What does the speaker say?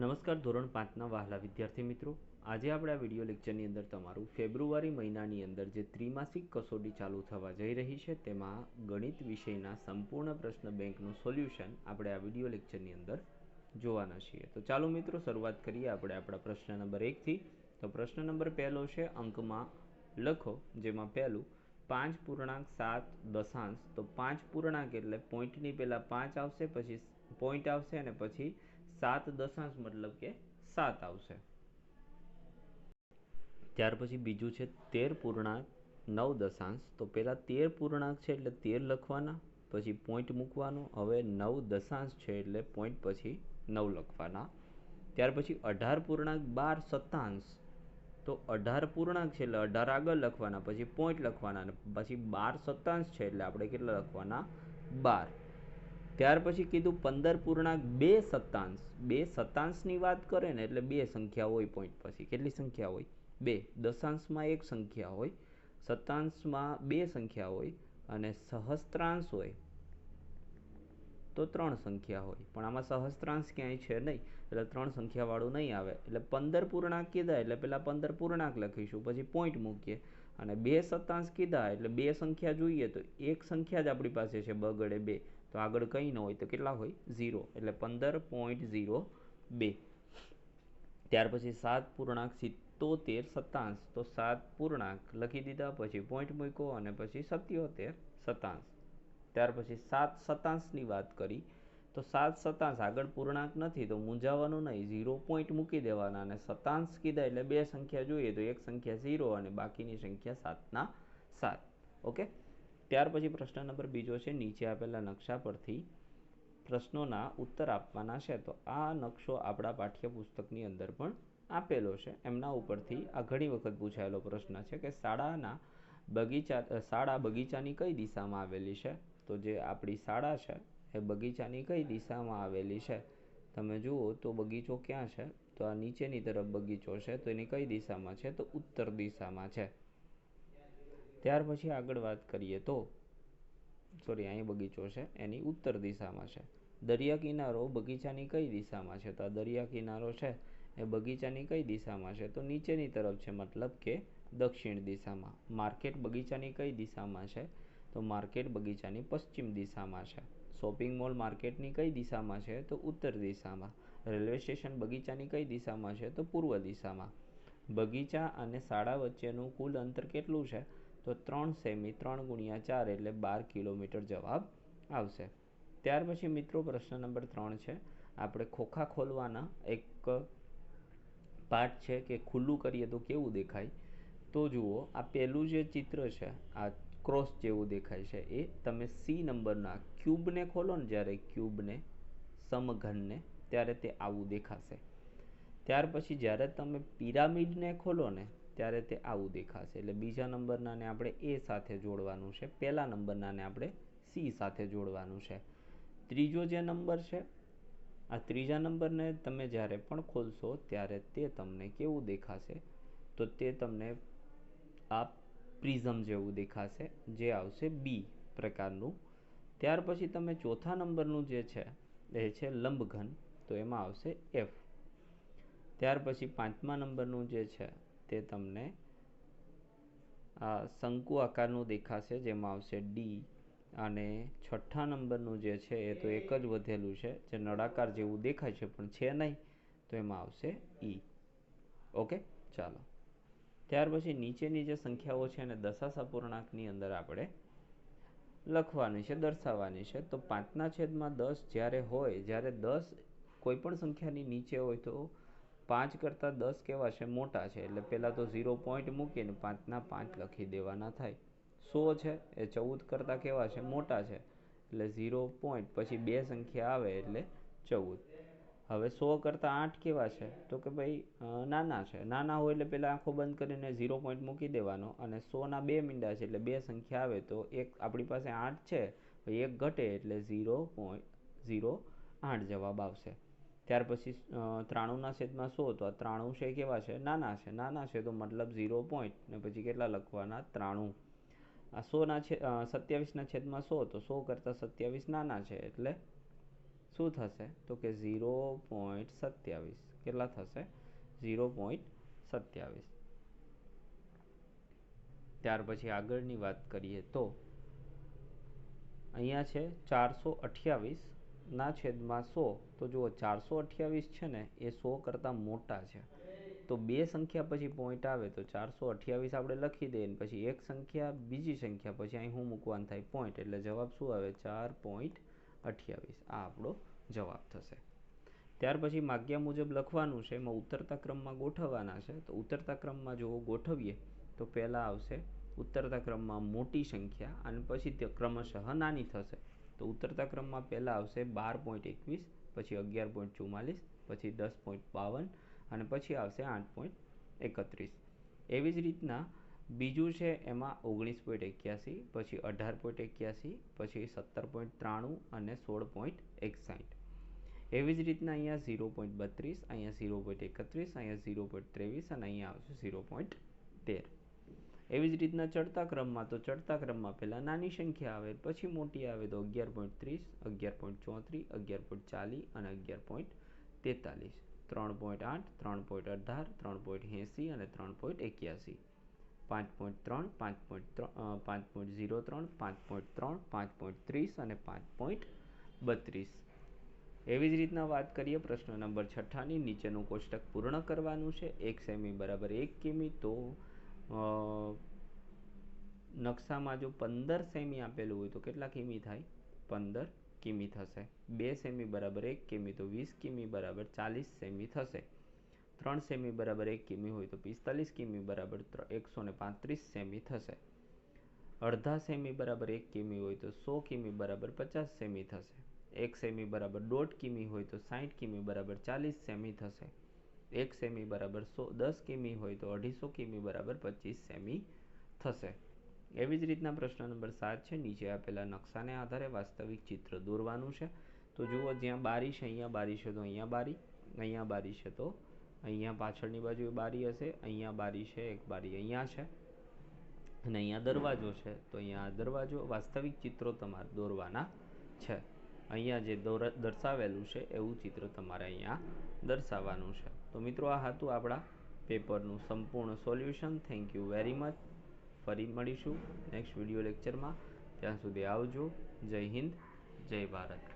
નમસ્કાર ધોરણ 5ના વહાલા વિદ્યાર્થી મિત્રો, આજે આપણે આ વિડીયો લેક્ચરની અંદર તમારું ફેબ્રુઆરી મહિનાની અંદર જે ત્રિમાસિક કસોટી ચાલુ થવા જઈ રહી છે તેમાં ગણિત વિષયના સંપૂર્ણ પ્રશ્ન બેંકનું સોલ્યુશન આપણે આ વિડીયો લેક્ચરની અંદર જોવાના છીએ. તો ચાલો મિત્રો શરૂઆત કરીએ આપણે આપણા પ્રશ્ન નંબર 1થી. તો પ્રશ્ન નંબર પહેલો છે અંકમાં લખો, જેમાં પહેલું 5.7 તો 5 પૂર્ણાંક એટલે પોઈન્ટની પહેલાં 5 આવશે, પછી પોઈન્ટ આવશે અને પછી 7 મતલબ કે 7 આવશે. ત્યાર પછી બીજું છે 13.9 તો પહેલાં 13 પૂર્ણાંક છે એટલે 13 લખવાના, પછી પોઈન્ટ મૂકવાનો. હવે 9 છે એટલે પોઈન્ટ પછી 9 લખવાના. ત્યાર પછી 18.12 તો 18 પૂર્ણાંક છે એટલે 18 આગળ લખવાના, પછી પોઈન્ટ લખવાના અને પછી 12 છે એટલે આપણે કેટલા લખવાના? 12. ત્યાર પછી કીધું 15.2 બે સતાંશની વાત કરે ને એટલે બે સંખ્યા હોય પોઈન્ટ પછી. કેટલી સંખ્યા હોય? બે. દશાંશમાં એક સંખ્યા હોય, સતાંશમાં બે સંખ્યા હોય અને સહસ્ત્રાંશ હોય તો 3 સંખ્યા હોય. પણ આમાં સહસ્ત્રાંશ ક્યાંય છે નહીં એટલે 3 સંખ્યાવાળું નહીં આવે. એટલે 15 પૂર્ણાંક કીધા એટલે પહેલાં 15 પૂર્ણાંક લખીશું, પછી પોઈન્ટ મૂકીએ. અને બે સતાંશ કીધા એટલે બે સંખ્યા જોઈએ તો એક સંખ્યા જ આપણી પાસે છે બગડે 2, તો આગળ કંઈ ન હોય તો કેટલા હોય? 0. એટલે 15.02. ત્યાર પછી 7.77 સતાંશ તો 7 પૂર્ણાંક લખી દીધા, પછી પોઈન્ટ મૂક્યો અને પછી 77 સતાંશ. ત્યાર પછી 7 સતાંશની વાત કરી તો 7 સતાંશ આગળ પૂર્ણાંક નથી તો મૂંઝાવાનું નહીં, 0 પોઈન્ટ મૂકી દેવાના. અને સતાંશ કીધા એટલે બે સંખ્યા જોઈએ તો એક સંખ્યા 0 અને બાકીની સંખ્યા 7ના 7. ઓકે. ત્યાર પછી પ્રશ્ન નંબર બીજો છે, નીચે આપેલા નકશા પરથી પ્રશ્નોના ઉત્તર આપવાના છે. તો આ નકશો આપણા પાઠ્યપુસ્તકની અંદર પણ આપેલો છે. એમના ઉપરથી આ ઘણી વખત પૂછાયેલો પ્રશ્ન છે કે શાળા બગીચાની કઈ દિશામાં આવેલી છે? તો જે આપણી શાળા છે એ બગીચાની કઈ દિશામાં આવેલી છે? તમે જુઓ તો બગીચો ક્યાં છે? તો આ નીચેની તરફ બગીચો છે, તો એની કઈ દિશામાં છે? તો ઉત્તર દિશામાં છે. ત્યાર પછી આગળ વાત કરીએ તો અહીં બગીચો છે એની ઉત્તર દિશામાં છે. દરિયા કિનારો બગીચાની કઈ દિશામાં છે? તો આ દરિયા કિનારો છે એ બગીચાની કઈ દિશામાં છે? તો નીચેની તરફ છે, મતલબ કે દક્ષિણ દિશામાં. માર્કેટ બગીચાની કઈ દિશામાં છે? તો માર્કેટ બગીચાની પશ્ચિમ દિશામાં છે. શોપિંગ મોલ માર્કેટની કઈ દિશામાં છે? તો ઉત્તર દિશામાં. રેલવે સ્ટેશન બગીચાની કઈ દિશામાં છે? તો પૂર્વ દિશામાં. બગીચા અને શાળા વચ્ચેનું કુલ અંતર કેટલું છે? તો 3 સેમી. 3 × 4 એટલે 12 કિલોમીટર જવાબ આવશે. ત્યાર પછી મિત્રો પ્રશ્ન નંબર 3 છે, આપણે ખોખા ખોલવાના એક પાર્ટ છે કે ખુલ્લું કરીએ તો કેવું દેખાય? તો જુઓ, આ પહેલું જે ચિત્ર છે આ ક્રોસ જેવું દેખાય છે, એ તમે સી નંબરના ક્યુબને ખોલો ને, જ્યારે ક્યુબને સમઘનને, ત્યારે તે આવું દેખાશે. ત્યાર પછી જ્યારે તમે પિરામિડને ખોલો ને ત્યારે તે આવું દેખાશે. એટલે બીજા નંબરનાને આપણે એ સાથે જોડવાનું છે, પહેલા નંબરનાને આપણે સી સાથે જોડવાનું છે. ત્રીજો જે નંબર છે, આ ત્રીજા નંબરને તમે જ્યારે પણ ખોલશો ત્યારે તે તમને કેવું દેખાશે? તો તે તમને આ પ્રિઝમ જેવું દેખાશે, જે આવશે બી પ્રકારનું. ત્યાર પછી તમે ચોથા નંબરનું જે છે એ છે લંબઘન, તો એમાં આવશે એફ. ત્યાર પછી 5મા નંબરનું જે છે તે તમને શંકુ આકારનું દેખાશે, જેમાં આવશે ડી. અને 6થા નંબરનું જે છે એ તો એક જ વધેલું છે, જે નળાકાર જેવું દેખાય છે પણ છે નહીં, તો એમાં આવશે ઈ. ઓકે, ચાલો. ત્યાર પછી નીચેની જે સંખ્યાઓ છે એને દશાંશ અંદર આપણે લખવાની છે, દર્શાવવાની છે. તો 5/10 જ્યારે હોય, જ્યારે 10 કોઈ પણ સંખ્યાની નીચે હોય તો 5 કરતાં 10 કેવા છે? મોટા છે. એટલે પહેલાં તો 0 પોઈન્ટ મૂકીને 5/5 લખી દેવાના થાય. 100 છે એ 14 કરતાં કેવા છે? મોટા છે. એટલે 0 પોઈન્ટ પછી બે સંખ્યા આવે એટલે 14. હવે 100 કરતાં 8 કેવા છે? તો કે ભાઈ નાના છે. નાના હોય એટલે પહેલાં આંખો બંધ કરીને 0 પોઈન્ટ મૂકી દેવાનો. અને 100ના બે મીંડા છે એટલે બે સંખ્યા આવે તો એક આપણી પાસે 8 છે, એક ઘટે એટલે 0.08 જવાબ આવશે. ત્યાર પછી 93/100 તો આ 93 છે કેવા છે? નાના છે. નાના છે તો મતલબ 0 પોઈન્ટ ને પછી કેટલા લખવાના? 93. આ 27/100 તો 100 કરતાં 27 નાના છે એટલે શું થશે તો કે 0.27. કેટલા થશે 0.27. ત્યાર પછી આગળની વાત કરીએ તો અહીંયા છે 428 છેદમાં 100. તો જુઓ 428 છે ને એ 100 કરતાં મોટા છે, તો બે સંખ્યા પછી પોઈન્ટ આવે તો 428 આપણે લખી દઈએ, પછી એક સંખ્યા બીજી સંખ્યા પછી અહીં શું મૂકવાનું થાય પોઈન્ટ, એટલે જવાબ શું આવે 4.28. આ આપણો જવાબ થશે. ત્યાર પછી માગ્યા મુજબ લખવાનું છે, એમાં ઉતરતા ક્રમમાં ગોઠવવાના છે. તો ઉતરતા ક્રમમાં જો ગોઠવીએ તો પહેલાં આવશે ઉતરતા ક્રમમાં મોટી સંખ્યા અને પછી તે ક્રમશઃ નાની થશે. તો ઉતરતા ક્રમમાં પહેલાં આવશે 12.21, પછી 11.44, પછી 10.52 અને પછી આવશે 8.31. એવી જ રીતના બીજું છે એમાં 19.81, પછી 18.81, પછી 17.93 અને 16.61. એવી જ રીતના અહીંયા 0.32, અહીંયા 0.31, અહીંયા 0.23 અને અહીંયા આવશે 0.13. એવી જ રીતના ચડતા ક્રમમાં, તો ચડતા ક્રમમાં પહેલાં નાની સંખ્યા આવે પછી મોટી આવે તો 11.30, 11.34, 11.40 અને 11.43, 3.8, 3.18, 3.80 અને 3.81, 5.3, 5.03, 5.3, 5.30 અને 5.32. એવી જ રીતના વાત કરીએ પ્રશ્ન નંબર 6ની, નીચેનું કોષ્ટક પૂર્ણ કરવાનું છે. 1 સેમી બરાબર 1 કિમી, તો નકશામાં જો 15 સેમી આપેલું હોય તો કેટલા કિમી થાય 15 કિમી થશે. 2 સેમી બરાબર 1 કિમી તો 20 કિમી બરાબર 40 સેમી થશે. 3 સેમી બરાબર 1 કિમી હોય તો 45 કિમી બરાબર 135 સેમી થશે. અડધા સેમી બરાબર 1 કિમી હોય તો 100 કિમી બરાબર 50 સેમી થશે. 1 સેમી બરાબર 1.5 કિમી હોય તો 60 કિમી બરાબર 40 સેમી થશે. 1 સેમી બરાબર 10 કિમી હોય તો 250 કિમી બરાબર 25 સેમી થશે. એવી જ રીતના પ્રશ્ન નંબર 7 છે. નીચે આપેલા નકશાને આધારે વાસ્તવિક ચિત્ર દોરવાનું છે. તો જુઓ, જ્યાં બારી છે અહીંયા બારી છે તો અહીંયા બારી, અહીંયા બારી છે તો અહીંયા પાછળની બાજુ બારી હશે, અહીંયા બારી છે, એક બારી અહીંયા છે અને અહીંયા દરવાજો છે તો અહીંયા દરવાજો. વાસ્તવિક ચિત્રો તમારે દોરવાના છે. અહીંયા જે દર્શાવેલું છે એવું ચિત્ર તમારે અહીંયા દર્શાવવાનું છે. તો મિત્રો, આ હતું આપણા પેપરનું સંપૂર્ણ solution. Thank you very much. ફરી મળીશું નેક્સ્ટ વિડીયો લેક્ચરમાં. ત્યાં સુધી આવજો. જય હિન્દ, જય ભારત.